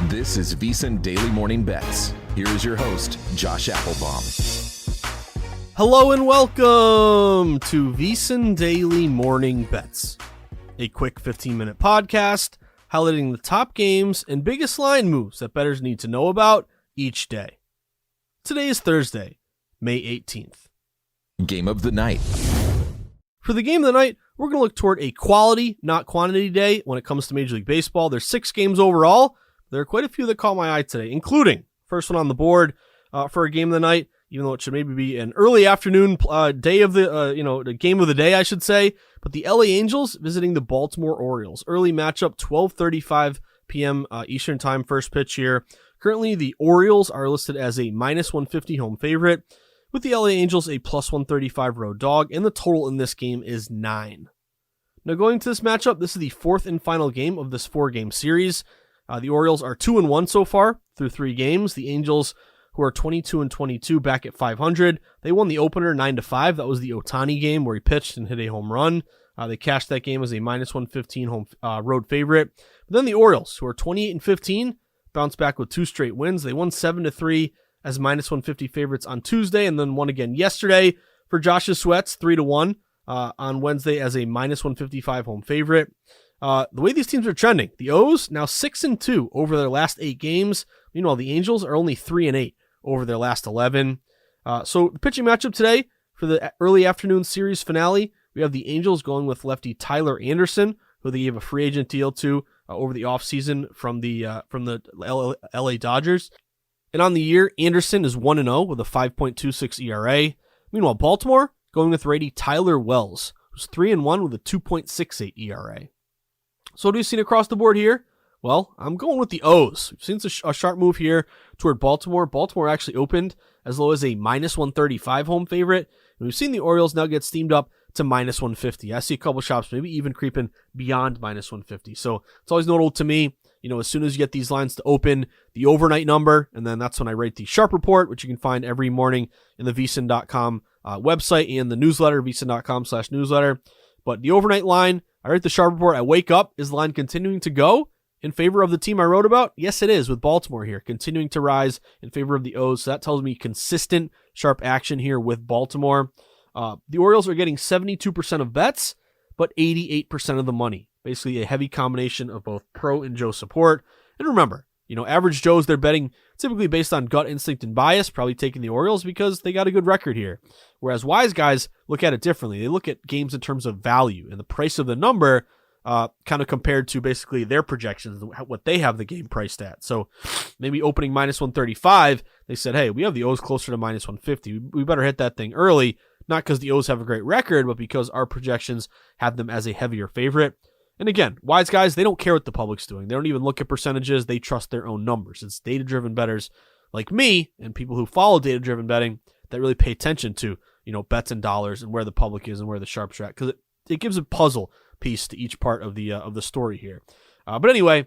This is VSiN Daily Morning Bets. Here is your host, Josh Appelbaum. Hello and welcome to VSiN Daily Morning Bets, a quick 15-minute podcast highlighting the top games and biggest line moves that bettors need to know about each day. Today is Thursday, May 18th. Game of the night. For the game of the night, we're going to look toward a quality, not quantity day when it comes to Major League Baseball. There's 6 games overall. There are quite a few that caught my eye today, including first one on the board for a game of the night, even though it should maybe be an early afternoon day of the game of the day, I should say. But the LA Angels visiting the Baltimore Orioles. Early matchup, 12:35 p.m. Eastern time, first pitch here. Currently, the Orioles are listed as a -150 home favorite, with the LA Angels a +135 road dog, and the total in this game is 9. Now, going to this matchup, this is the 4th and final game of this 4-game series. The Orioles are 2-1 so far through 3 games. The Angels, who are 22-22, back at 500. They won the opener 9-5. That was the Ohtani game where he pitched and hit a home run. They cashed that game as a -115 home road favorite. But then the Orioles, who are 28-15, bounced back with 2 straight wins. They won 7-3 as -150 favorites on Tuesday, and then won again yesterday for Josh's Sweats, 3-1 on Wednesday as a -155 home favorite. The way these teams are trending, the O's now 6-2 over their last 8 games. Meanwhile, the Angels are only 3-8 over their last 11. So the pitching matchup today for the early afternoon series finale, we have the Angels going with lefty Tyler Anderson, who they gave a free agent deal to over the offseason from the LA Dodgers. And on the year, Anderson is 1-0 with a 5.26 ERA. Meanwhile, Baltimore going with righty Tyler Wells, who's 3-1 with a 2.68 ERA. So what have we seen across the board here? Well, I'm going with the O's. We've seen a sharp move here toward Baltimore. Baltimore actually opened as low as a -135 home favorite. And we've seen the Orioles now get steamed up to -150. I see a couple shops maybe even creeping beyond -150. So it's always notable to me, as soon as you get these lines to open, the overnight number, and then that's when I write the sharp report, which you can find every morning in the VSiN.com website and the newsletter, VSiN.com/newsletter. But the overnight line, I write the sharp report, I wake up, is the line continuing to go in favor of the team I wrote about? Yes, it is, with Baltimore here, continuing to rise in favor of the O's. So that tells me consistent sharp action here with Baltimore. The Orioles are getting 72% of bets, but 88% of the money. Basically a heavy combination of both pro and Joe support. And remember, average Joes, they're betting typically based on gut instinct and bias, probably taking the Orioles because they got a good record here. Whereas wise guys look at it differently. They look at games in terms of value and the price of the number kind of compared to basically their projections, what they have the game priced at. So maybe opening -135, they said, hey, we have the O's closer to -150. We better hit that thing early, not because the O's have a great record, but because our projections have them as a heavier favorite. And again, wise guys, they don't care what the public's doing. They don't even look at percentages. They trust their own numbers. It's data-driven bettors like me and people who follow data-driven betting that really pay attention to, bets and dollars and where the public is and where the sharps are at, because it gives a puzzle piece to each part of the story here. But anyway,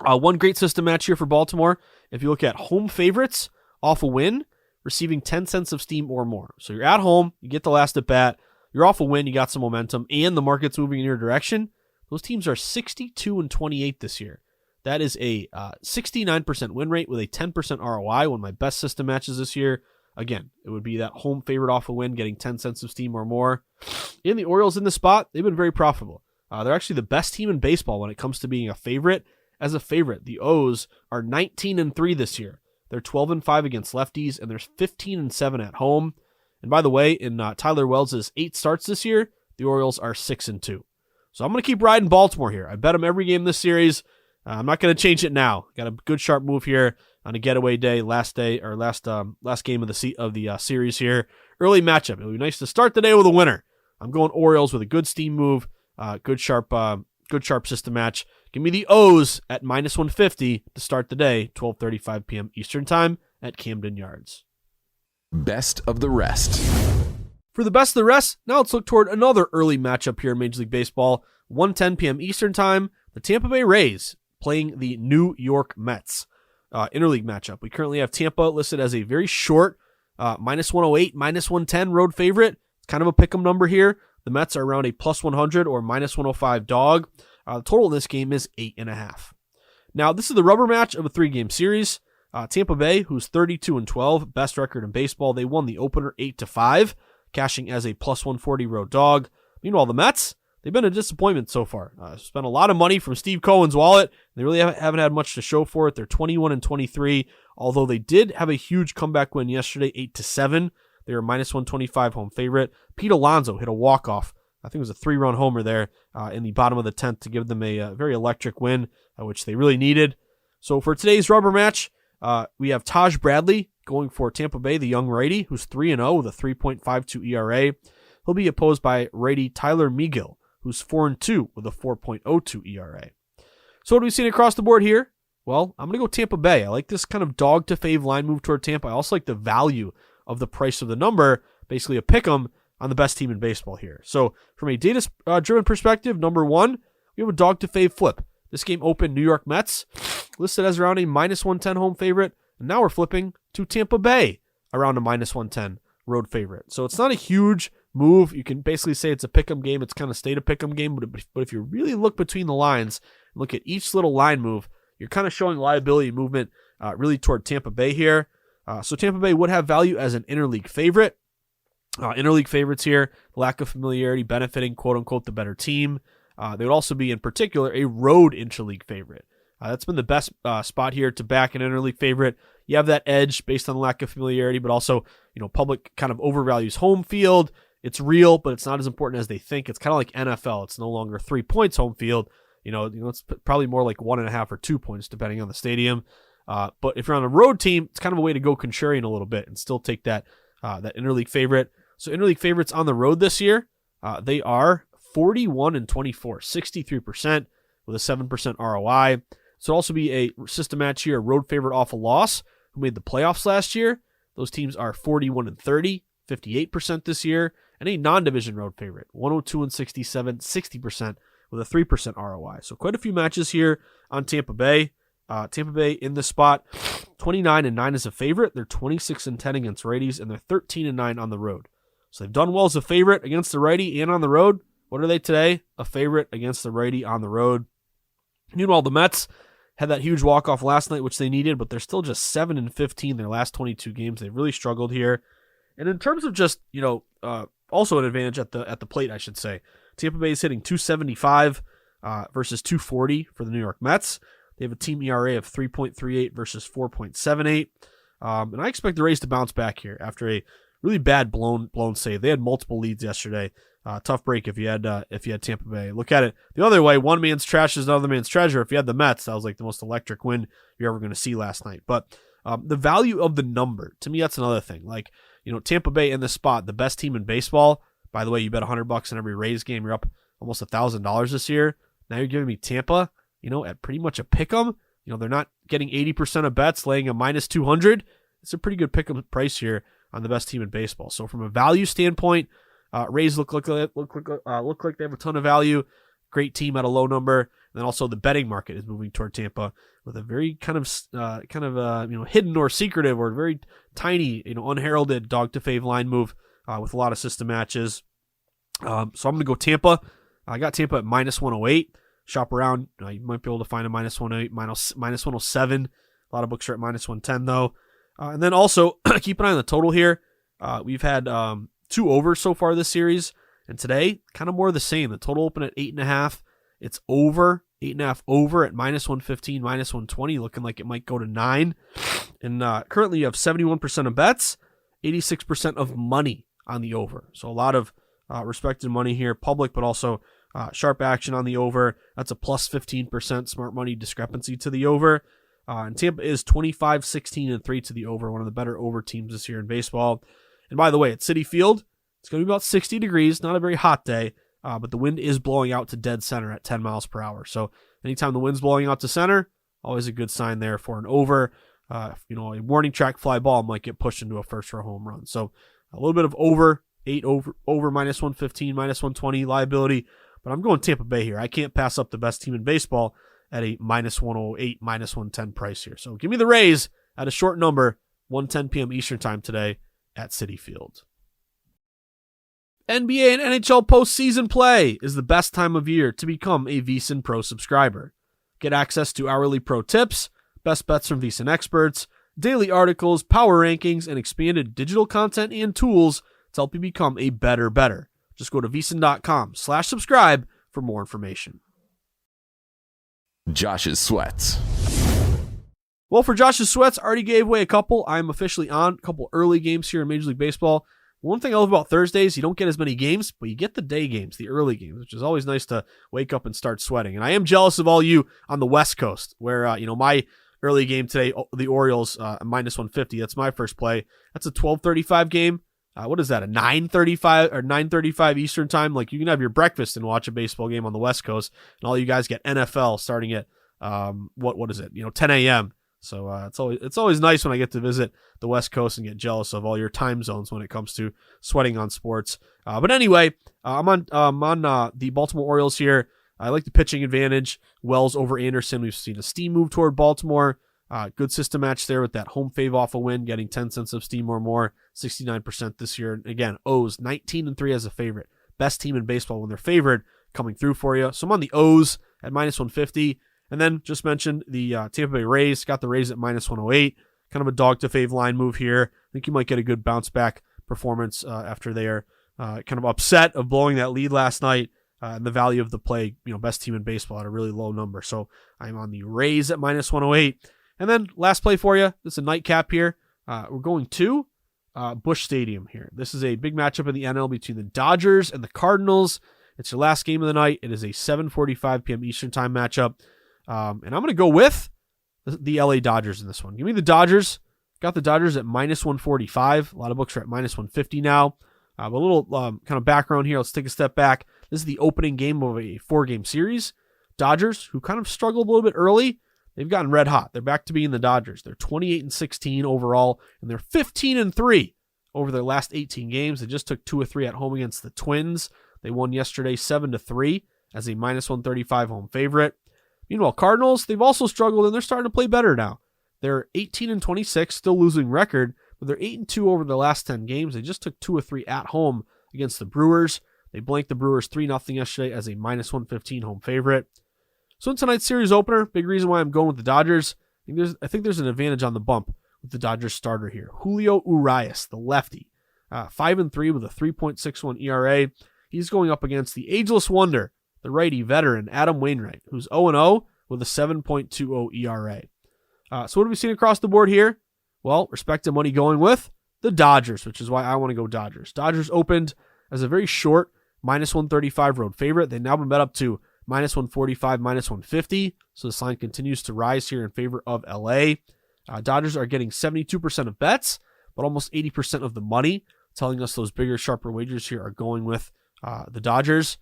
one great system match here for Baltimore. If you look at home favorites off a win, receiving 10 cents of steam or more. So you're at home, you get the last at bat, you're off a win, you got some momentum, and the market's moving in your direction. Those teams are 62-28 this year. That is a 69% win rate with a 10% ROI, one of my best system matches this year. Again, it would be that home favorite off a win, getting 10 cents of steam or more. And the Orioles in the spot, they've been very profitable. They're actually the best team in baseball when it comes to being a favorite. As a favorite, the O's are 19-3 this year. They're 12-5 against lefties, and they're 15-7 at home. And by the way, in Tyler Wells' 8 starts this year, the Orioles are 6-2. So I'm going to keep riding Baltimore here. I bet them every game this series. I'm not going to change it now. Got a good sharp move here on a getaway day, last game of the series here. Early matchup. It'll be nice to start the day with a winner. I'm going Orioles with a good steam move, good sharp system match. Give me the O's at -150 to start the day, 12:35 p.m. Eastern time at Camden Yards. Best of the rest. For the best of the rest, now let's look toward another early matchup here in Major League Baseball. 1:10 p.m. Eastern time, the Tampa Bay Rays playing the New York Mets. Interleague matchup. We currently have Tampa listed as a very short, -108, -110 road favorite. It's kind of a pick'em number here. The Mets are around a +100 or -105 dog. The total in this game is 8.5. Now, this is the rubber match of a 3-game series. Tampa Bay, who's 32-12, best record in baseball, they won the opener 8-5, cashing as a plus 140 road dog. Meanwhile, the Mets, they've been a disappointment so far. Spent a lot of money from Steve Cohen's wallet. They really haven't had much to show for it. They're 21-23, although they did have a huge comeback win yesterday, 8-7. They were minus 125 home favorite. Pete Alonso hit a walk-off. I think it was a 3-run homer there in the bottom of the 10th to give them a very electric win, which they really needed. So for today's rubber match, we have Taj Bradley going for Tampa Bay, the young righty, who's 3-0 with a 3.52 ERA. He'll be opposed by righty Tyler Megill, who's 4-2 with a 4.02 ERA. So what have we seen across the board here? Well, I'm going to go Tampa Bay. I like this kind of dog to fave line move toward Tampa. I also like the value of the price of the number, basically a pick 'em on the best team in baseball here. So from a data-driven perspective, number one, we have a dog to fave flip. This game opened New York Mets, listed as around a minus 110 home favorite, and now we're flipping to Tampa Bay around a minus 110 road favorite. So it's not a huge move. You can basically say it's a pick'em game. It's kind of stayed a pick'em game, but if you really look between the lines and look at each little line move, you're kind of showing liability movement really toward Tampa Bay here. So Tampa Bay would have value as an interleague favorite. Interleague favorites here, lack of familiarity benefiting quote-unquote the better team. They would also be, in particular, a road interleague favorite. That's been the best spot here to back an interleague favorite. You have that edge based on lack of familiarity, but also, public kind of overvalues home field. It's real, but it's not as important as they think. It's kind of like NFL. It's no longer 3 points home field. It's probably more like 1.5 or 2 points, depending on the stadium. But if you're on a road team, it's kind of a way to go contrarian a little bit and still take that interleague favorite. So interleague favorites on the road this year, they are 41-24, 63% with a 7% ROI. So it'll also be a system match here, a road favorite off a loss who made the playoffs last year. Those teams are 41-30, 58% this year, and a non-division road favorite, 102-67, 60% with a 3% ROI. So quite a few matches here on Tampa Bay. Tampa Bay in this spot, 29-9 as a favorite. They're 26-10 against righties, and they're 13-9 on the road. So they've done well as a favorite against the righty and on the road. What are they today? A favorite against the righty on the road. Meanwhile, the Mets had that huge walk-off last night, which they needed, but they're still just 7-15 their last 22 games. They've really struggled here. And in terms of just, also an advantage at the plate, I should say. Tampa Bay is hitting 275 versus 240 for the New York Mets. They have a team ERA of 3.38 versus 4.78. And I expect the Rays to bounce back here after a really bad blown save. They had multiple leads yesterday. Tough break if you had Tampa Bay. Look at it the other way. One man's trash is another man's treasure. If you had the Mets, that was like the most electric win you're ever going to see last night. But the value of the number, to me, that's another thing. Like, Tampa Bay in this spot, the best team in baseball. By the way, you bet $100 in every Rays game. You're up almost $1,000 this year. Now you're giving me Tampa, at pretty much a pick 'em. They're not getting 80% of bets, laying a minus 200. It's a pretty good pick 'em price here on the best team in baseball. So from a value standpoint, Rays look like they have a ton of value. Great team at a low number. And then also the betting market is moving toward Tampa with a very kind of hidden or secretive or very tiny, unheralded dog to fave line move with a lot of system matches. So I'm going to go Tampa. I got Tampa at minus 108. Shop around. You might be able to find a minus 108, minus 107. A lot of books are at minus 110 though. And then also keep an eye on the total here. We've had 2 overs so far this series, and today kind of more of the same. The total opened at 8.5. It's over 8.5 over at minus 115, minus 120, looking like it might go to 9. And currently you have 71% of bets, 86% of money on the over. So a lot of respected money here, public, but also sharp action on the over. That's a plus 15% smart money discrepancy to the over. And Tampa is 25-16-3 to the over, one of the better over teams this year in baseball. And by the way, at Citi Field, it's going to be about 60 degrees, not a very hot day, but the wind is blowing out to dead center at 10 miles per hour. So anytime the wind's blowing out to center, always a good sign there for an over. A warning track fly ball might get pushed into a first row home run. So a little bit of over, 8 over minus 115, minus 120 liability. But I'm going Tampa Bay here. I can't pass up the best team in baseball at a minus 108, minus 110 price here. So give me the Rays at a short number, 1:10 p.m. Eastern time today at Citi Field. NBA and NHL postseason play is the best time of year to become a VSiN Pro subscriber. Get access to hourly pro tips, best bets from VSiN experts, daily articles, power rankings, and expanded digital content and tools to help you become a better. Just go to VSiN.com/subscribe for more information. Josh's sweats. Well, for Josh's sweats, I already gave away a couple. I'm officially on a couple early games here in Major League Baseball. One thing I love about Thursdays, you don't get as many games, but you get the day games, the early games, which is always nice to wake up and start sweating. And I am jealous of all you on the West Coast, where my early game today, the Orioles minus 150. That's my first play. That's a 12:35 game. What is that? A 9:35 or 9:35 Eastern time? Like, you can have your breakfast and watch a baseball game on the West Coast, and all you guys get NFL starting at what is it? 10 a.m. So it's always nice when I get to visit the West Coast and get jealous of all your time zones when it comes to sweating on sports. But anyway, I'm on the Baltimore Orioles here. I like the pitching advantage. Wells over Anderson. We've seen a steam move toward Baltimore. Good system match there with that home fave off a win, getting 10 cents of steam or more, 69% this year. And again, O's 19-3 as a favorite. Best team in baseball when they're favored, coming through for you. So I'm on the O's at minus 150. And then just mentioned the Tampa Bay Rays. Got the Rays at minus 108. Kind of a dog to fave line move here. I think you might get a good bounce back performance after they are kind of upset of blowing that lead last night. And the value of the play, best team in baseball at a really low number. So I'm on the Rays at minus 108. And then last play for you. This is a nightcap here. We're going to Busch Stadium here. This is a big matchup in the NL between the Dodgers and the Cardinals. It's your last game of the night. It is a 7:45 p.m. Eastern time matchup. And I'm going to go with the LA Dodgers in this one. Give me the Dodgers. Got the Dodgers at minus 145. A lot of books are at minus 150 now. A little kind of background here. Let's take a step back. This is the opening game of a 4-game series. Dodgers, who kind of struggled a little bit early, they've gotten red hot. They're back to being the Dodgers. They're 28-16 overall, and they're 15-3 over their last 18 games. They just took 2 of 3 at home against the Twins. They won yesterday 7-3 as a minus 135 home favorite. Meanwhile, Cardinals, they've also struggled, and they're starting to play better now. They're 18-26, still losing record, but they're 8-2 over the last 10 games. They just took 2 of 3 at home against the Brewers. They blanked the Brewers 3-0 yesterday as a minus 115 home favorite. So in tonight's series opener, big reason why I'm going with the Dodgers, I think there's an advantage on the bump with the Dodgers starter here. Julio Urias, the lefty, 5-3 with a 3.61 ERA. He's going up against the ageless wonder, the righty veteran Adam Wainwright, who's 0-0 with a 7.20 ERA. So what have we seen across the board here? Well, respective money going with the Dodgers, which is why I want to go Dodgers. Dodgers opened as a very short minus 135 road favorite. They've now been bet up to minus 145, minus 150. So this line continues to rise here in favor of LA. Dodgers are getting 72% of bets, but almost 80% of the money, telling us those bigger, sharper wagers here are going with the Dodgers.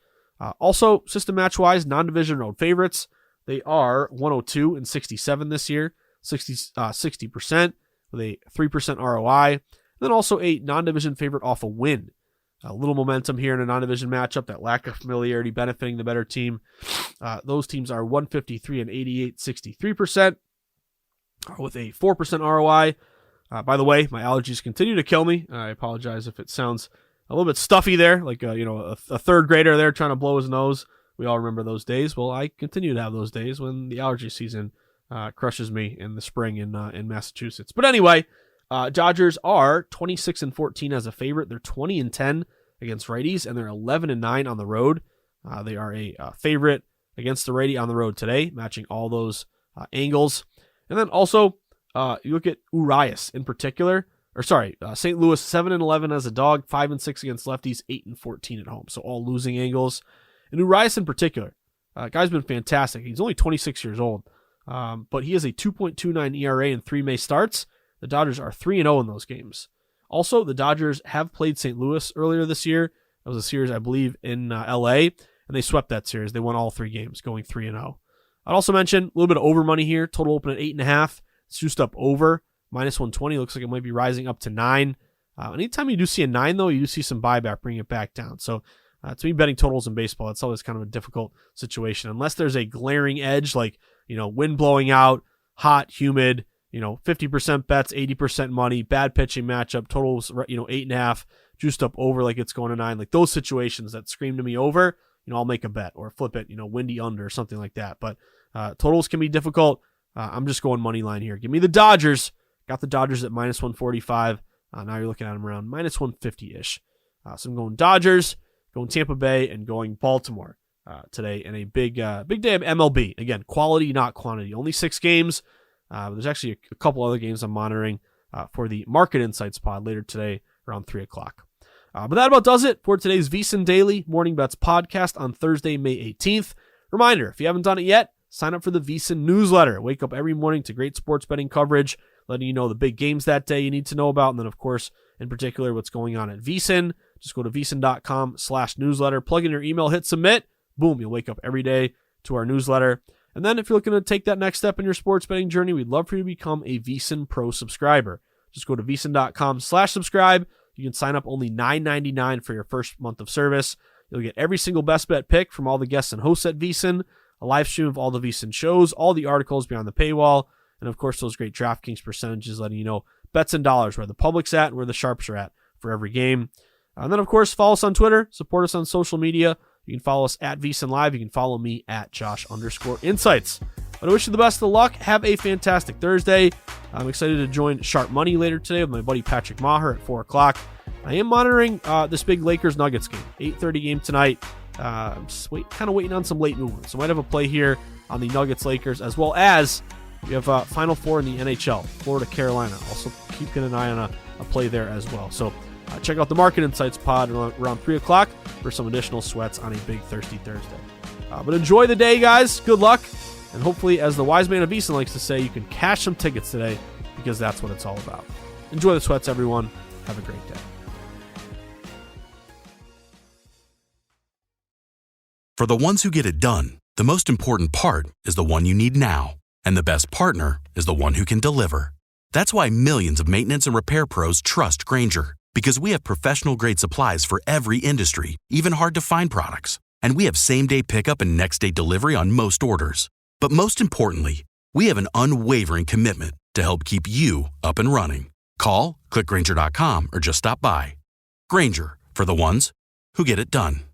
Also, system match-wise, non-division road favorites. They are 102-67 this year, 60% with a 3% ROI. And then also a non-division favorite off a win. A little momentum here in a non-division matchup, that lack of familiarity benefiting the better team. Those teams are 153 and 63% with a 4% ROI. By the way, my allergies continue to kill me. I apologize if it sounds a little bit stuffy there, like a third grader there trying to blow his nose. We all remember those days. Well, I continue to have those days when the allergy season crushes me in the spring in Massachusetts. But anyway, Dodgers are 26-14 as a favorite. They're 20-10 against righties, and they're 11-9 on the road. They are a favorite against the righty on the road today, matching all those angles. And then also, you look at Urias in particular. St. Louis 7-11 as a dog, 5-6 against lefties, 8-14 at home. So all losing angles. And Urias in particular, guy's been fantastic. He's only 26 years old, but he has a 2.29 ERA in 3 May starts. The Dodgers are 3-0 in those games. Also, the Dodgers have played St. Louis earlier this year. That was a series, I believe, in LA, and they swept that series. They won all 3 games, going 3-0. I'd also mention a little bit of over money here. Total open at 8.5. It's juiced up over. Minus 120. Looks like it might be rising up to 9. Anytime you do see a 9, though, you do see some buyback, bringing it back down. So, to me, betting totals in baseball, it's always kind of a difficult situation. Unless there's a glaring edge, like, wind blowing out, hot, humid, 50% bets, 80% money, bad pitching matchup, totals, 8.5, juiced up over like it's going to 9. Like those situations that scream to me over, I'll make a bet or flip it, windy under or something like that. But Totals can be difficult. I'm just going money line here. Give me the Dodgers. Got the Dodgers at minus 145. Now you're looking at them around minus 150-ish. So I'm going Dodgers, going Tampa Bay, and going Baltimore today in a big day of MLB. Again, quality, not quantity. Only 6 games. There's actually a couple other games I'm monitoring for the Market Insights pod later today around 3 o'clock. But that about does it for today's VSiN Daily Morning Bets podcast on Thursday, May 18th. Reminder, if you haven't done it yet, sign up for the VSiN newsletter. Wake up every morning to great sports betting coverage, letting you know the big games that day you need to know about, and then, of course, in particular, what's going on at VSiN. Just go to vsin.com/newsletter, plug in your email, hit submit. Boom, you'll wake up every day to our newsletter. And then if you're looking to take that next step in your sports betting journey, we'd love for you to become a VSiN Pro subscriber. Just go to vsin.com/subscribe. You can sign up only $9.99 for your first month of service. You'll get every single best bet pick from all the guests and hosts at VSiN, a live stream of all the VSiN shows, all the articles beyond the paywall, and of course those great DraftKings percentages letting you know bets and dollars, where the public's at and where the sharps are at for every game. And then, of course, follow us on Twitter, support us on social media. You can follow us at VSiN Live. You can follow me at Josh_Insights. But I wish you the best of luck. Have a fantastic Thursday. I'm excited to join Sharp Money later today with my buddy Patrick Maher at 4 o'clock. I am monitoring this big Lakers-Nuggets game, 8:30 game tonight. I'm just kind of waiting on some late movement. So I might have a play here on the Nuggets-Lakers, as well as we have Final Four in the NHL, Florida-Carolina. Also keeping an eye on a play there as well. So check out the Market Insights pod around 3 o'clock for some additional sweats on a big Thirsty Thursday. But enjoy the day, guys. Good luck. And hopefully, as the wise man of VSiN likes to say, you can cash some tickets today, because that's what it's all about. Enjoy the sweats, everyone. Have a great day. For the ones who get it done, the most important part is the one you need now. And the best partner is the one who can deliver. That's why millions of maintenance and repair pros trust Grainger, because we have professional-grade supplies for every industry, even hard-to-find products. And we have same-day pickup and next-day delivery on most orders. But most importantly, we have an unwavering commitment to help keep you up and running. Call, click Grainger.com, or just stop by. Grainger, for the ones who get it done.